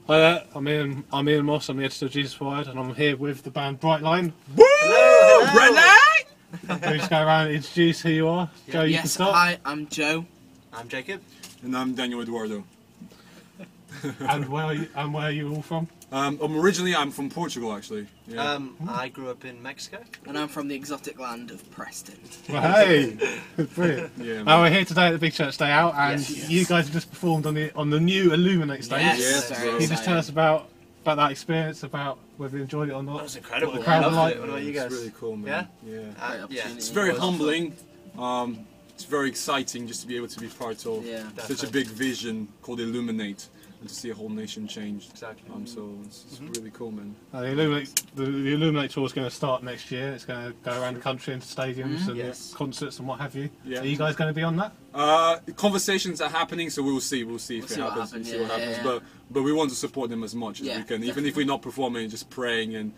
Hi there, I'm Iain Moss, I'm the editor of JesusWired, and I'm here with the band BrightLine. Woo! BrightLine! We just go around and introduce who you are. Yeah. Joe, you can start. Hi, I'm Joe. I'm Jacob. And I'm Daniel Eduardo. And where are you all from? Originally I'm from Portugal, actually. Yeah. I grew up in Mexico. And I'm from the exotic land of Preston. Well, hey, brilliant. Yeah, We're here today at the Big Church Day Out, and you guys have just performed on the new Illuminate stage. Yes, Yes, Can you just tell us about that experience, about whether you enjoyed it or not? That was incredible. What the crowd I were loved like? it. What about you guys? It's really cool, man. Yeah. Yeah. It's very humbling. It's very exciting just to be able to be part of such a big vision called Illuminate, and to see a whole nation changed. Exactly. So it's really cool, man. The Illuminate tour is going to start next year. It's going to go around the country into stadiums and concerts and what have you. Yeah. Are you guys going to be on that? Conversations are happening, so we'll see. We'll see if it happens. We'll see what happens. But we want to support them as much as we can, even if we're not performing, just praying and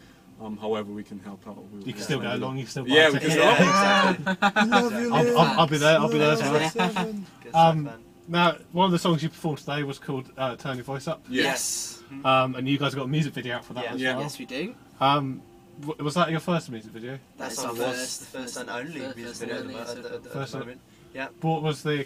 however we can help out. You can still go along. You can still buy we can tickets. still. Exactly. Love you, I'll be there. I'll be there as well. Man. Now, one of the songs you performed today was called "Turn Your Voice Up." Yes. And you guys got a music video out for that as well. Yes, we do. Was that your first music video? That's our our first and only music video at the moment. Yeah. What was the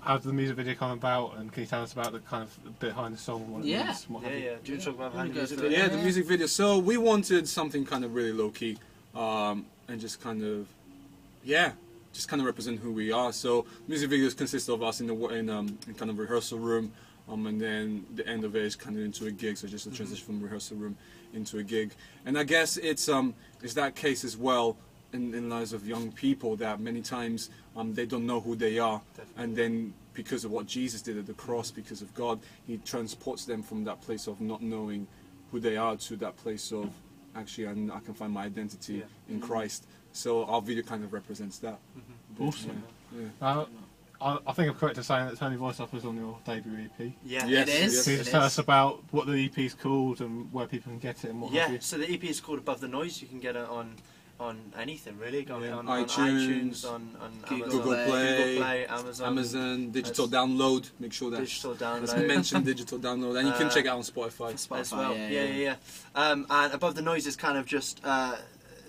how did the music video come about, and can you tell us about the kind of behind the song and what it means? And what have you? Do you want to talk about behind the music Yeah, video? Yeah, the music video. So we wanted something kind of really low key, and just kind of represent who we are. So music videos consist of us in kind of rehearsal room, and then the end of it is kind of into a gig. So just a transition from rehearsal room into a gig. And I guess it's that case as well in the lives of young people, that many times they don't know who they are. Definitely. And then because of what Jesus did at the cross, because of God, He transports them from that place of not knowing who they are to that place of actually I can find my identity in Christ. So our video kind of represents that. Awesome. Yeah. I think I'm correct in saying that Turn Your Voice Up was on your debut EP. Yeah. Yes, It is. yes. Can you just tell us about what the EP is called and where people can get it and what have you? So the EP is called Above the Noise. You can get it on anything really. On iTunes, on Google Play, Amazon, digital download. Make sure that digital download. let's mention digital download, and you can check it out on Spotify. as well. Yeah. And Above the Noise is kind of just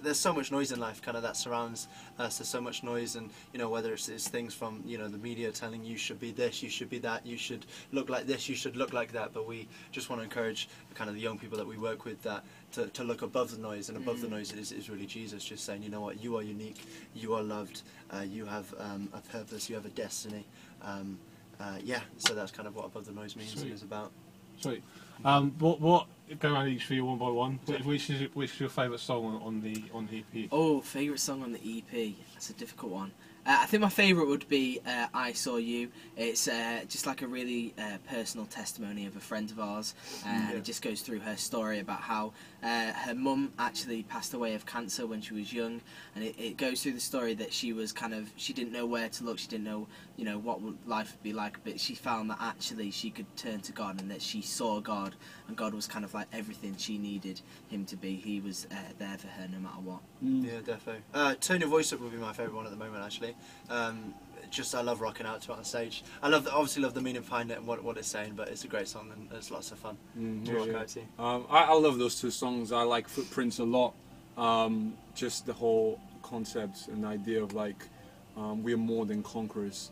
there's so much noise in life kind of that surrounds us. There's so much noise, and whether it's things from the media telling you should be this, you should be that, you should look like this, you should look like that. But we just want to encourage kind of the young people that we work with that to look above the noise, and above the noise is really Jesus, just saying, you know what, you are unique, you are loved, you have a purpose, you have a destiny. So that's kind of what Above the Noise means and is about. Sweet. What go around each for you one by one. Which is your favourite song on the EP? Oh, favourite song on the EP? That's a difficult one. I think my favourite would be I Saw You. It's just like a really personal testimony of a friend of ours, and it just goes through her story about how her mum actually passed away of cancer when she was young, and it goes through the story that she didn't know where to look, she didn't know what life would be like, but she found that actually she could turn to God, and that she saw God, and God was kind of like everything she needed Him to be. He was there for her no matter what. Yeah, defo. Turn Your Voice Up would be my favourite one at the moment, actually. I love rocking out to it on stage. I obviously love the meaning behind it and what it's saying, but it's a great song and it's lots of fun to rock out to. I love those two songs. I like Footprints a lot. Just the whole concept and idea of we are more than conquerors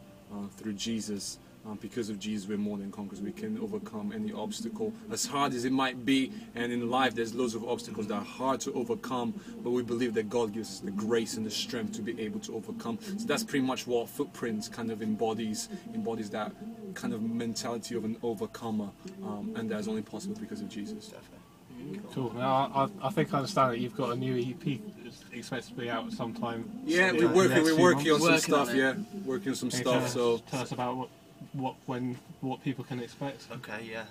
through Jesus. Because of Jesus, we're more than conquerors. We can overcome any obstacle, as hard as it might be. And in life, there's loads of obstacles that are hard to overcome, but we believe that God gives us the grace and the strength to be able to overcome. So that's pretty much what Footprints kind of embodies that kind of mentality of an overcomer, and that's only possible because of Jesus. Definitely. Cool. Now I think I understand that you've got a new EP expected to be out sometime. Yeah, we're working on some stuff. Yeah, working on some stuff. So tell us about what people can expect. Okay, yeah.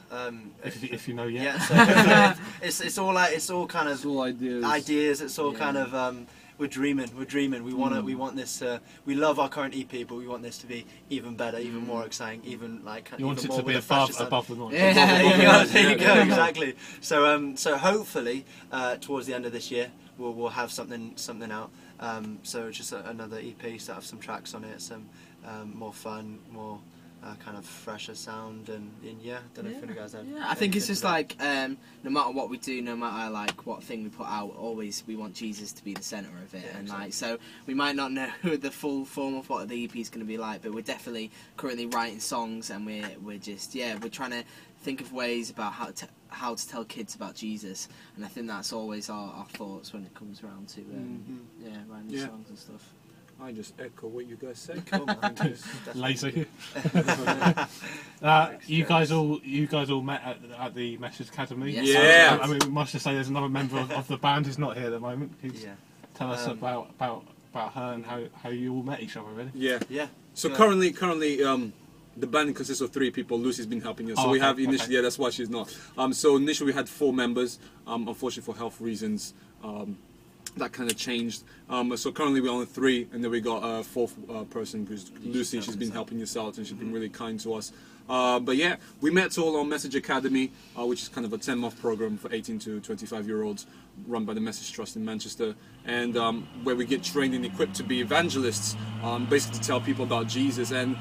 If you know yet. Yeah. So it's all kind of all ideas. Ideas. It's all kind of we're dreaming. We want this. We love our current EP, but we want this to be even better, even more exciting, even like. You want even it more to be with a above the noise. Yeah, there you go, exactly. So hopefully towards the end of this year we'll have something out. So just another EP, so have some tracks on it, some more fun, more kind of fresher sound, and yeah, don't know if you guys have. Yeah, I think it's just like no matter what we do, no matter like what thing we put out, always we want Jesus to be the centre of it, and like so we might not know the full form of what the EP is going to be like, but we're definitely currently writing songs, and we're just we're trying to think of ways about how to tell kids about Jesus, and I think that's always our thoughts when it comes around to writing songs and stuff. I just echo what you guys say. Lazy. You guys all met at the Message Academy. Yes. Yeah. I mean, we must just say there's another member of the band who's not here at the moment. Tell us about her and how you all met each other, really. Yeah. So currently, the band consists of 3 people. Lucy's been helping us. So we have initially, that's why she's not. So initially we had 4 members. Unfortunately for health reasons, that kind of changed. So currently we're only 3, and then we got a 4th person, who's Lucy. She's been helping us out, and she's been really kind to us. But yeah, we met all on Message Academy, which is kind of a 10-month program for 18 to 25-year-olds, run by the Message Trust in Manchester, and where we get trained and equipped to be evangelists, basically to tell people about Jesus. And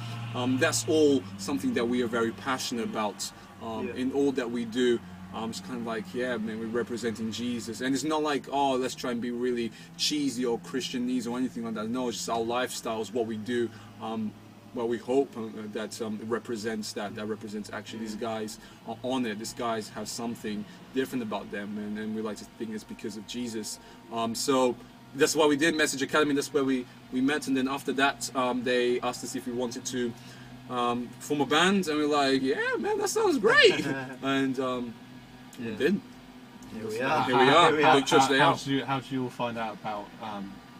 that's all something that we are very passionate about in all that we do. It's kind of like, yeah, man, we're representing Jesus. And it's not like, oh, let's try and be really cheesy or Christianese or anything like that. No, it's just our lifestyle is what we do. Well, we hope that it represents that represents actually these guys are on it. These guys have something different about them, and we like to think it's because of Jesus. So that's why we did Message Academy. That's where we met, and then after that, they asked us if we wanted to form a band, and we're like, yeah, man, that sounds great. And we did. Here we are. How did you all find out about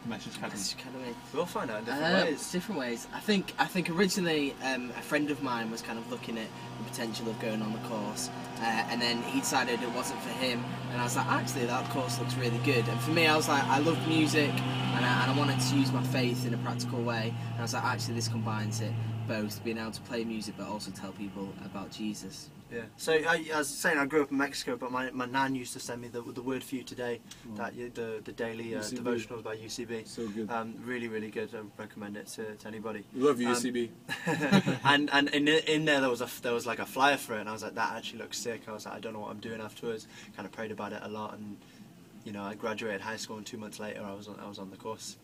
Message Academy? We'll find out in different ways. I think originally a friend of mine was kind of looking at the potential of going on the course, and then he decided it wasn't for him, and I was like, actually that course looks really good. And for me, I was like, I love music, and I wanted to use my faith in a practical way, and I was like, actually this combines it both, being able to play music but also tell people about Jesus. Yeah. So I was saying, I grew up in Mexico, but my nan used to send me the Word for You Today, the daily devotionals by UCB. So good. Really, really good. I recommend it to anybody. Love you, UCB. and in there there was like a flyer for it, and I was like, that actually looks sick. I was like, I don't know what I'm doing afterwards. Kind of prayed about it a lot, and I graduated high school, and 2 months later I was on the course.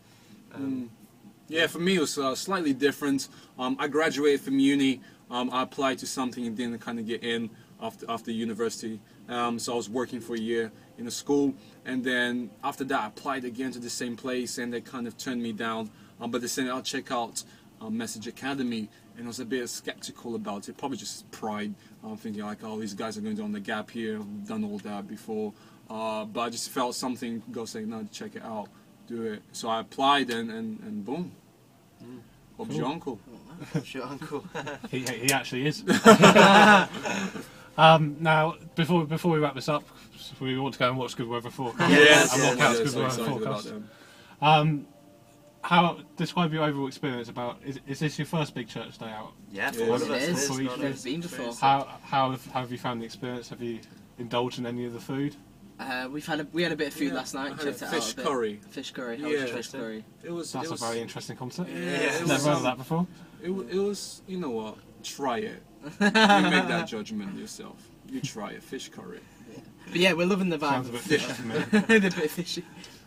Yeah, for me it was slightly different. I graduated from uni. I applied to something and didn't kind of get in after university. So I was working for a year in a school, and then after that I applied again to the same place, and they kind of turned me down. But they said, I'll check out Message Academy, and I was a bit skeptical about it, probably just pride. Thinking like, oh, these guys are going to do on the gap here, I've done all that before. But I just felt something go saying, no, check it out, do it. So I applied, and boom. Bob's your uncle. Bob's your uncle. he actually is. Now, before we wrap this up, we want to go and watch Good Weather Forecast. Yes, Good Weather Forecast. Describe your overall experience about. Is this your first big church day out? Yeah, for one of us. It is. I've never been before. How have you found the experience? Have you indulged in any of the food? We had a bit of food last night. Checked it out fish curry. Fish curry. How was fish curry? That's a very interesting concept. Yeah, never heard of that before. It was, you know what? Try it. You make that judgment yourself. You try it. Fish curry. But yeah, we're loving the vibe. Sounds a bit fishy to me. A bit fishy.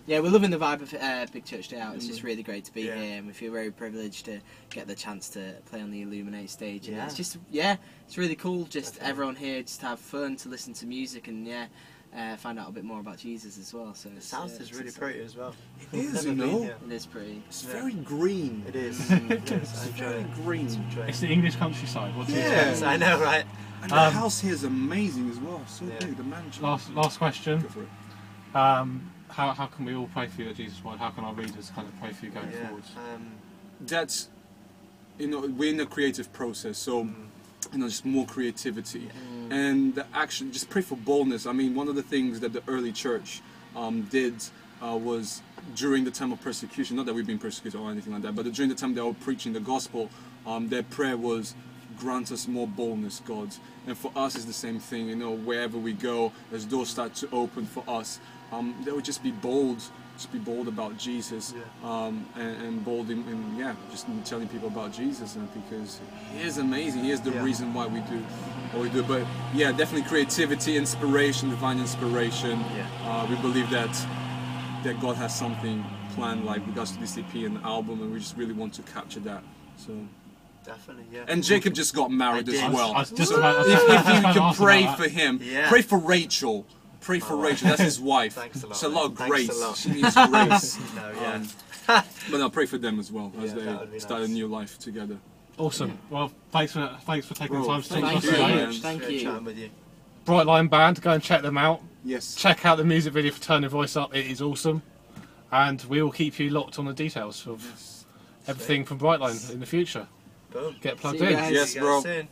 Yeah, we're loving the vibe of Big Church Day Out. It's just really great to be here, and we feel very privileged to get the chance to play on the Illuminate stage. And it's just, it's really cool. Just everyone here, just to have fun, to listen to music, and find out a bit more about Jesus as well. So the south is really pretty as well. It is, you know. It is pretty. It's very green. It is. It's very green. It's the English countryside. Yes, I know, right? And the house here is amazing as well. So big, the mansion. Last question. Go for it. How can we all pray for you at JesusWired? How can our readers kind of pray for you going forward? That's, we're in a creative process, so just more creativity, and actually just pray for boldness. I mean, one of the things that the early church did was during the time of persecution. Not that we've been persecuted or anything like that, but during the time they were preaching the gospel, their prayer was, grant us more boldness, God. And for us, it's the same thing. Wherever we go, as doors start to open for us, they would just be bold just be bold about Jesus, and bold in just in telling people about Jesus, and because He is amazing. He is the reason why we do what we do. But yeah, definitely creativity, inspiration, divine inspiration. We believe that God has something planned, like regards to this EP and the album, and we just really want to capture that. So. Definitely, yeah. And Jacob just got married as well. I was just So about to if you can ask pray about for him, Yeah. pray for Rachel. Pray for Rachel. That's his wife. Thanks a lot, It's a lot of man. Thanks grace. a lot. She needs grace. No, yeah. But no, pray for them as well as Yeah, that would they be start nice. a new life together. Awesome. Well, thanks for taking the Bro, time to talk to Thank us you today. very much. Thank Great you. chatting with you. BrightLine Band, go and check them out. Yes. Check out the music video for Turn Your Voice Up. It is awesome. And we will keep you locked on the details of everything from BrightLine in the future. Boom. Get plugged See you in. guys. Yes, See you guys bro. soon.